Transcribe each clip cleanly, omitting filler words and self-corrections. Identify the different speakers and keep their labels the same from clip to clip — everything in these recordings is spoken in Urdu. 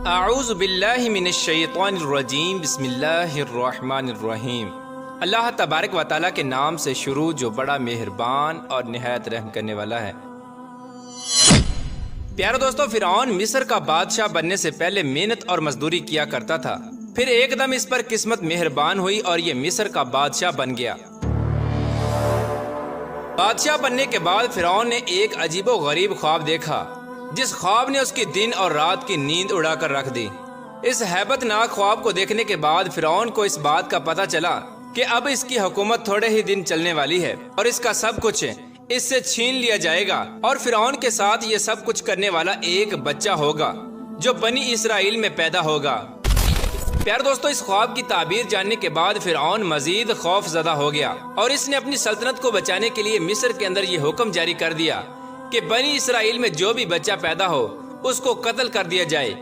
Speaker 1: اعوذ باللہ من الشیطان الرجیم بسم اللہ الرحمن الرحیم۔ اللہ تبارک و تعالیٰ کے نام سے شروع جو بڑا مہربان اور نہایت رحم کرنے والا ہے۔ پیارے دوستو، فرعون مصر کا بادشاہ بننے سے پہلے محنت اور مزدوری کیا کرتا تھا، پھر ایک دم اس پر قسمت مہربان ہوئی اور یہ مصر کا بادشاہ بن گیا۔ بادشاہ بننے کے بعد فرعون نے ایک عجیب و غریب خواب دیکھا، جس خواب نے اس کی دن اور رات کی نیند اڑا کر رکھ دی۔ اس ہیبت ناک خواب کو دیکھنے کے بعد فرعون کو اس بات کا پتہ چلا کہ اب اس کی حکومت تھوڑے ہی دن چلنے والی ہے اور اس کا سب کچھ اس سے چھین لیا جائے گا، اور فرعون کے ساتھ یہ سب کچھ کرنے والا ایک بچہ ہوگا جو بنی اسرائیل میں پیدا ہوگا۔ پیار دوستو، اس خواب کی تعبیر جاننے کے بعد فرعون مزید خوف زدہ ہو گیا اور اس نے اپنی سلطنت کو بچانے کے لیے مصر کے اندر یہ حکم جاری کر دیا کہ بنی اسرائیل میں جو بھی بچہ پیدا ہو اس کو قتل کر دیا جائے۔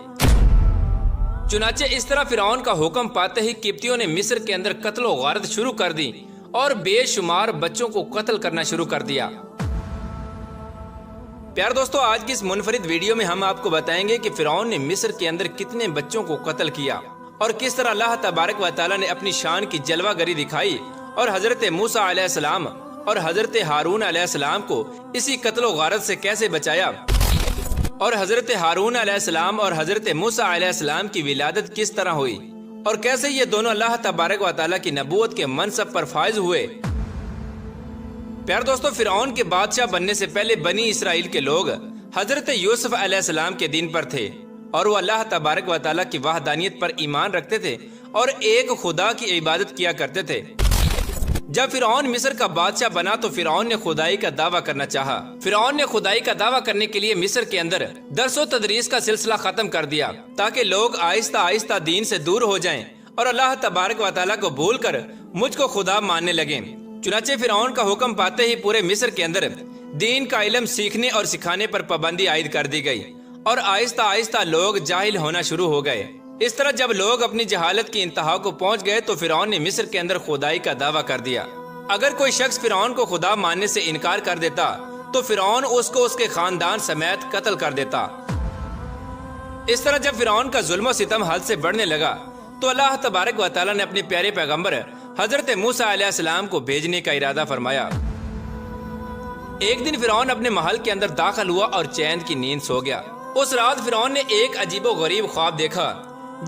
Speaker 1: چنانچہ اس طرح فرعون کا حکم پاتے ہی قبطیوں نے مصر کے اندر قتل و غارت شروع کر دی اور بے شمار بچوں کو قتل کرنا شروع کر دیا۔ پیار دوستو، آج کی اس منفرد ویڈیو میں ہم آپ کو بتائیں گے کہ فرعون نے مصر کے اندر کتنے بچوں کو قتل کیا اور کس طرح اللہ تبارک و تعالیٰ نے اپنی شان کی جلوہ گری دکھائی اور حضرت موسیٰ علیہ السلام اور حضرت ہارون علیہ السلام کو اسی قتل و غارت سے کیسے بچایا، اور حضرت ہارون علیہ السلام اور حضرت موسیٰ علیہ السلام کی ولادت کس طرح ہوئی اور کیسے یہ دونوں اللہ تبارک و تعالیٰ کی نبوت کے منصب پر فائز ہوئے۔ پیار دوستو، فرعون کے بادشاہ بننے سے پہلے بنی اسرائیل کے لوگ حضرت یوسف علیہ السلام کے دین پر تھے اور وہ اللہ تبارک و تعالیٰ کی وحدانیت پر ایمان رکھتے تھے اور ایک خدا کی عبادت کیا کرتے تھے۔ جب فرعون مصر کا بادشاہ بنا تو فرعون نے خدائی کا دعویٰ کرنا چاہا۔ فرعون نے خدائی کا دعویٰ کرنے کے لیے مصر کے اندر درس و تدریس کا سلسلہ ختم کر دیا تاکہ لوگ آہستہ آہستہ دین سے دور ہو جائیں اور اللہ تبارک و تعالیٰ کو بھول کر مجھ کو خدا ماننے لگیں۔ چنانچہ فرعون کا حکم پاتے ہی پورے مصر کے اندر دین کا علم سیکھنے اور سکھانے پر پابندی عائد کر دی گئی اور آہستہ آہستہ لوگ جاہل ہونا شروع ہو گئے۔ اس طرح جب لوگ اپنی جہالت کی انتہا کو پہنچ گئے تو فرعون نے مصر کے اندر خدائی کا دعویٰ کر دیا۔ اگر کوئی شخص فرعون کو خدا ماننے سے انکار کر دیتا تو فرعون اس کو اس کے خاندان سمیت قتل کر دیتا۔ اس طرح جب فرعون کا ظلم و ستم حد سے بڑھنے لگا تو اللہ تبارک و تعالیٰ نے اپنے پیارے پیغمبر حضرت موسیٰ علیہ السلام کو بھیجنے کا ارادہ فرمایا۔ ایک دن فرعون اپنے محل کے اندر داخل ہوا اور چین کی نیند سو گیا۔ اس رات فرعون نے ایک عجیب و غریب خواب دیکھا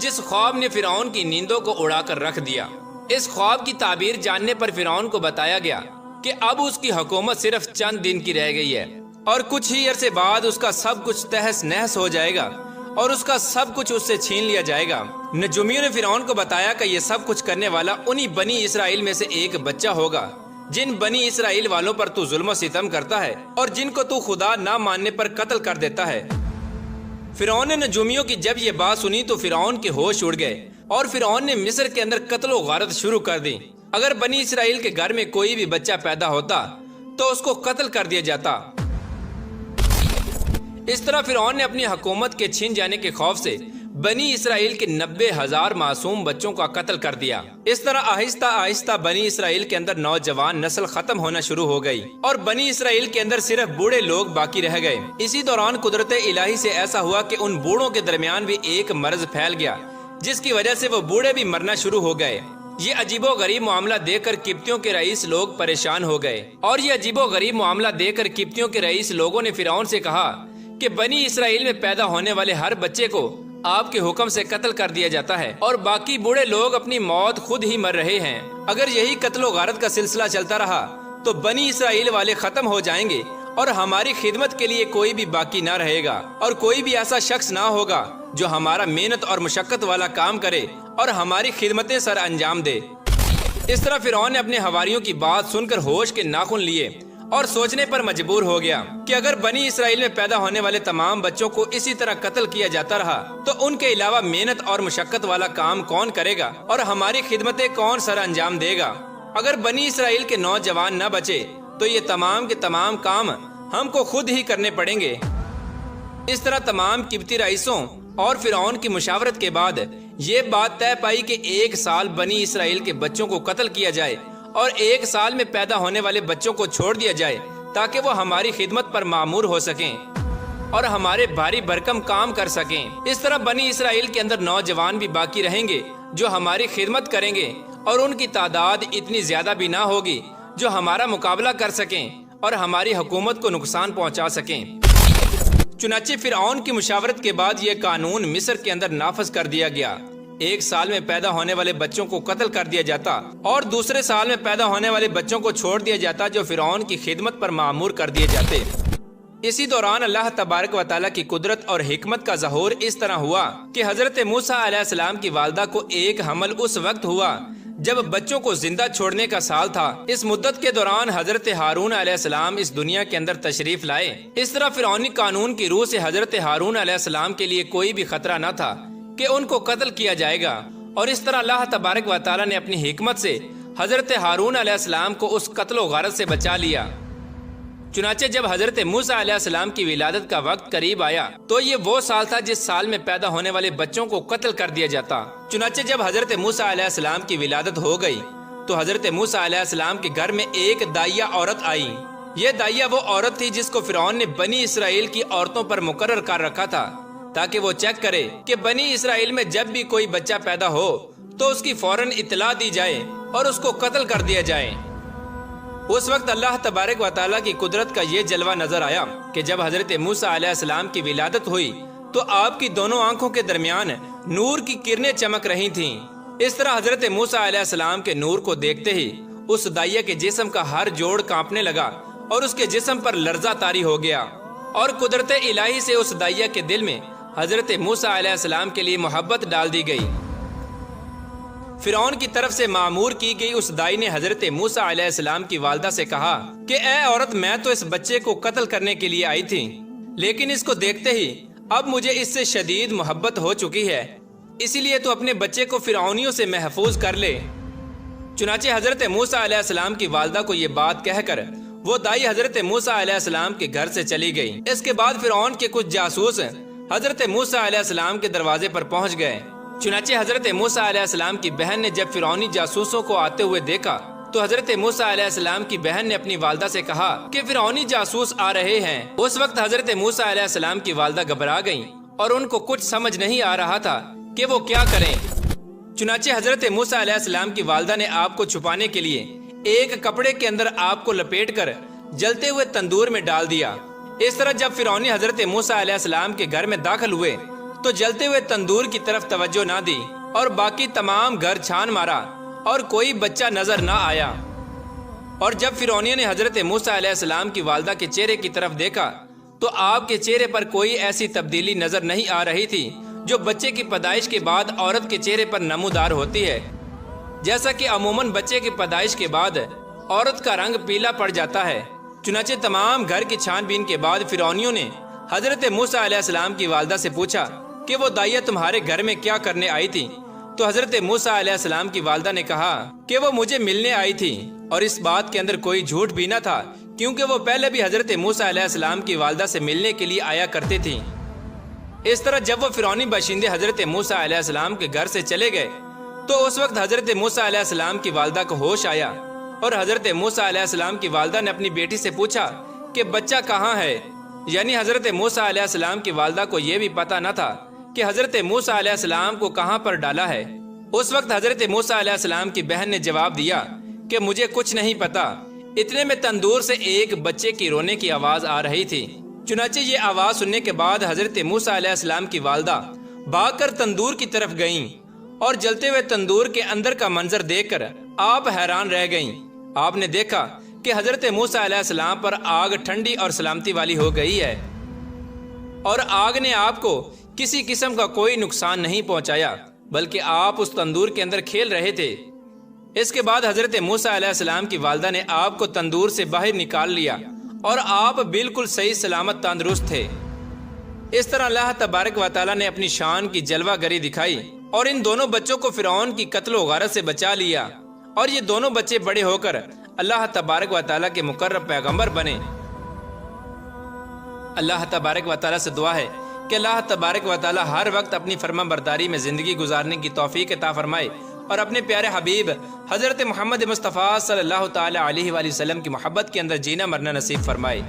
Speaker 1: جس خواب نے فرعون کی نیندوں کو اڑا کر رکھ دیا۔ اس خواب کی تعبیر جاننے پر فرعون کو بتایا گیا کہ اب اس کی حکومت صرف چند دن کی رہ گئی ہے اور کچھ ہی عرصے بعد اس کا سب کچھ تہس نہس ہو جائے گا اور اس کا سب کچھ اس سے چھین لیا جائے گا۔ نجومیوں نے فرعون کو بتایا کہ یہ سب کچھ کرنے والا انہی بنی اسرائیل میں سے ایک بچہ ہوگا جن بنی اسرائیل والوں پر تو ظلم و ستم کرتا ہے اور جن کو تو خدا نہ ماننے پر قتل کر دیتا ہے۔ فرعون نے نجومیوں کی جب یہ بات سنی تو فرعون کے ہوش اڑ گئے اور فرعون نے مصر کے اندر قتل و غارت شروع کر دی۔ اگر بنی اسرائیل کے گھر میں کوئی بھی بچہ پیدا ہوتا تو اس کو قتل کر دیا جاتا۔ اس طرح فرعون نے اپنی حکومت کے چھن جانے کے خوف سے بنی اسرائیل کے 90,000 معصوم بچوں کا قتل کر دیا۔ اس طرح آہستہ آہستہ بنی اسرائیل کے اندر نوجوان نسل ختم ہونا شروع ہو گئی اور بنی اسرائیل کے اندر صرف بوڑھے لوگ باقی رہ گئے۔ اسی دوران قدرت الہی سے ایسا ہوا کہ ان بوڑھوں کے درمیان بھی ایک مرض پھیل گیا جس کی وجہ سے وہ بوڑھے بھی مرنا شروع ہو گئے۔ یہ عجیب و غریب معاملہ دیکھ کر قبطیوں کے رئیس لوگ پریشان ہو گئے اور یہ عجیب و غریب معاملہ دیکھ کر قبطیوں کے رئیس لوگوں نے فرعون سے کہا کہ بنی اسرائیل میں پیدا ہونے والے ہر بچے کو آپ کے حکم سے قتل کر دیا جاتا ہے اور باقی بوڑھے لوگ اپنی موت خود ہی مر رہے ہیں۔ اگر یہی قتل و غارت کا سلسلہ چلتا رہا تو بنی اسرائیل والے ختم ہو جائیں گے اور ہماری خدمت کے لیے کوئی بھی باقی نہ رہے گا اور کوئی بھی ایسا شخص نہ ہوگا جو ہمارا محنت اور مشقت والا کام کرے اور ہماری خدمتیں سر انجام دے۔ اس طرح فرعون نے اپنے حواریوں کی بات سن کر ہوش کے ناخن لیے اور سوچنے پر مجبور ہو گیا کہ اگر بنی اسرائیل میں پیدا ہونے والے تمام بچوں کو اسی طرح قتل کیا جاتا رہا تو ان کے علاوہ محنت اور مشقت والا کام کون کرے گا اور ہماری خدمتیں کون سر انجام دے گا۔ اگر بنی اسرائیل کے نوجوان نہ بچے تو یہ تمام کے تمام کام ہم کو خود ہی کرنے پڑیں گے۔ اس طرح تمام قبطی رئیسوں اور فرعون کی مشاورت کے بعد یہ بات طے پائی کہ 1 سال بنی اسرائیل کے بچوں کو قتل کیا جائے اور 1 سال میں پیدا ہونے والے بچوں کو چھوڑ دیا جائے تاکہ وہ ہماری خدمت پر معمور ہو سکیں۔ اور ہمارے بھاری بھرکم کام کر سکیں۔ اس طرح بنی اسرائیل کے اندر نوجوان بھی باقی رہیں گے جو ہماری خدمت کریں گے، اور ان کی تعداد اتنی زیادہ بھی نہ ہوگی جو ہمارا مقابلہ کر سکیں اور ہماری حکومت کو نقصان پہنچا سکیں۔ چنانچہ فرعون کی مشاورت کے بعد یہ قانون مصر کے اندر نافذ کر دیا گیا۔ 1 سال میں پیدا ہونے والے بچوں کو قتل کر دیا جاتا اور دوسرے سال میں پیدا ہونے والے بچوں کو چھوڑ دیا جاتا جو فرعون کی خدمت پر مأمور کر دیے جاتے۔ اسی دوران اللہ تبارک و تعالیٰ کی قدرت اور حکمت کا ظہور اس طرح ہوا کہ حضرت موسیٰ علیہ السلام کی والدہ کو ایک حمل اس وقت ہوا جب بچوں کو زندہ چھوڑنے کا سال تھا۔ اس مدت کے دوران حضرت ہارون علیہ السلام اس دنیا کے اندر تشریف لائے۔ اس طرح فرعونی قانون کی روح سے حضرت ہارون علیہ السلام کے لیے کوئی بھی خطرہ نہ تھا کہ ان کو قتل کیا جائے گا، اور اس طرح اللہ تبارک و تعالیٰ نے اپنی حکمت سے حضرت ہارون علیہ السلام کو اس قتل و غارت سے بچا لیا۔ چنانچہ جب حضرت موسیٰ علیہ السلام کی ولادت کا وقت قریب آیا تو یہ وہ سال تھا جس سال میں پیدا ہونے والے بچوں کو قتل کر دیا جاتا۔ چنانچہ جب حضرت موسیٰ علیہ السلام کی ولادت ہو گئی تو حضرت موسیٰ علیہ السلام کے گھر میں ایک دائیہ عورت آئی۔ یہ دائیہ وہ عورت تھی جس کو فرعون نے بنی اسرائیل کی عورتوں پر مقرر کر رکھا تھا تاکہ وہ چیک کرے کہ بنی اسرائیل میں جب بھی کوئی بچہ پیدا ہو تو اس کی فوراً اطلاع دی جائے اور اس کو قتل کر دیا جائے۔ اس وقت اللہ تبارک و تعالیٰ کی قدرت کا یہ جلوہ نظر آیا کہ جب حضرت موسیٰ علیہ السلام کی ولادت ہوئی تو آپ کی دونوں آنکھوں کے درمیان نور کی کرنیں چمک رہی تھیں۔ اس طرح حضرت موسیٰ علیہ السلام کے نور کو دیکھتے ہی اس دائیہ کے جسم کا ہر جوڑ کانپنے لگا اور اس کے جسم پر لرزہ طاری ہو گیا، اور قدرت الہی سے اس دائیہ کے دل میں حضرت موسیٰ علیہ السلام کے لیے محبت ڈال دی گئی۔ فرعون کی طرف سے معمور کی گئی اس دائی نے حضرت موسیٰ علیہ السلام کی والدہ سے کہا کہ اے عورت، میں تو اس بچے کو قتل کرنے کے لیے آئی تھی، لیکن اس کو دیکھتے ہی اب مجھے اس سے شدید محبت ہو چکی ہے، اسی لیے تو اپنے بچے کو فرعونیوں سے محفوظ کر لے۔ چنانچہ حضرت موسیٰ علیہ السلام کی والدہ کو یہ بات کہہ کر وہ دائی حضرت موسیٰ علیہ السلام کے گھر سے چلی گئی۔ اس کے بعد فرعون کے کچھ جاسوس حضرت موسیٰ علیہ السلام کے دروازے پر پہنچ گئے۔ چنانچہ حضرت موسیٰ علیہ السلام کی بہن نے جب فرعونی جاسوسوں کو آتے ہوئے دیکھا تو حضرت موسیٰ علیہ السلام کی بہن نے اپنی والدہ سے کہا کہ فرعونی جاسوس آ رہے ہیں۔ اس وقت حضرت موسیٰ علیہ السلام کی والدہ گھبرا گئیں اور ان کو کچھ سمجھ نہیں آ رہا تھا کہ وہ کیا کریں۔ چنانچہ حضرت موسیٰ علیہ السلام کی والدہ نے آپ کو چھپانے کے لیے ایک کپڑے کے اندر آپ کو لپیٹ کر جلتے ہوئے تندور میں ڈال دیا۔ اس طرح جب فرعونی حضرت موسیٰ علیہ السلام کے گھر میں داخل ہوئے تو جلتے ہوئے تندور کی طرف توجہ نہ دی اور باقی تمام گھر چھان مارا اور کوئی بچہ نظر نہ آیا۔ اور جب فرعونیوں نے حضرت موسیٰ علیہ السلام کی والدہ کے چہرے کی طرف دیکھا تو آپ کے چہرے پر کوئی ایسی تبدیلی نظر نہیں آ رہی تھی جو بچے کی پیدائش کے بعد عورت کے چہرے پر نمودار ہوتی ہے۔ جیسا کہ عموماً بچے کی پیدائش کے بعد عورت کا رنگ پیلا پڑ جاتا ہے۔ چنانچہ تمام گھر کی چھان بین کے بعد فرعونیوں نے حضرت موسیٰ علیہ السلام کی والدہ سے پوچھا کہ وہ دائیہ تمہارے گھر میں کیا کرنے آئی تھی؟ تو حضرت موسیٰ علیہ السلام کی والدہ نے کہا کہ وہ مجھے ملنے آئی تھی، اور اس بات کے اندر کوئی جھوٹ بھی نہ تھا کیونکہ وہ پہلے بھی حضرت موسیٰ علیہ السلام کی والدہ سے ملنے کے لیے آیا کرتے تھی۔ اس طرح جب وہ فرعونی باشندے حضرت موسیٰ علیہ السلام کے گھر سے چلے گئے تو اس وقت حضرت موسیٰ علیہ السلام کی والدہ کو ہوش آیا، اور حضرت موسیٰ علیہ السلام کی والدہ نے اپنی بیٹی سے پوچھا کہ بچہ کہاں ہے؟ یعنی حضرت موسیٰ علیہ السلام کی والدہ کو یہ بھی پتہ نہ تھا کہ حضرت موسیٰ علیہ السلام کو کہاں پر ڈالا ہے۔ اس وقت حضرت موسیٰ علیہ السلام کی بہن نے جواب دیا کہ مجھے کچھ نہیں پتا۔ اتنے میں تندور سے ایک بچے کی رونے کی آواز آ رہی تھی۔ چنانچہ یہ آواز سننے کے بعد حضرت موسیٰ علیہ السلام کی والدہ بھاگ کر تندور کی طرف گئیں، اور جلتے ہوئے تندور کے اندر کا منظر دیکھ کر آپ حیران رہ گئیں۔ آپ نے دیکھا کہ حضرت موسیٰ علیہ السلام پر آگ ٹھنڈی اور سلامتی والی ہو گئی ہے، اور آگ نے آپ کو کسی قسم کا کوئی نقصان نہیں پہنچایا، بلکہ آپ اس تندور کے اندر کھیل رہے تھے۔ اس کے بعد حضرت موسیٰ علیہ السلام کی والدہ نے آپ کو تندور سے باہر نکال لیا اور آپ بالکل صحیح سلامت تندرست تھے۔ اس طرح اللہ تبارک و تعالیٰ نے اپنی شان کی جلوہ گری دکھائی اور ان دونوں بچوں کو فرعون کی قتل و غارت سے بچا لیا، اور یہ دونوں بچے بڑے ہو کر اللہ تبارک و تعالیٰ کے مقرب پیغمبر بنے۔ اللہ تبارک و تعالیٰ سے دعا ہے کہ اللہ تبارک و تعالیٰ ہر وقت اپنی فرما برداری میں زندگی گزارنے کی توفیق عطا فرمائے، اور اپنے پیارے حبیب حضرت محمد مصطفیٰ صلی اللہ تعالیٰ علیہ وآلہ وسلم کی محبت کے اندر جینا مرنا نصیب فرمائے۔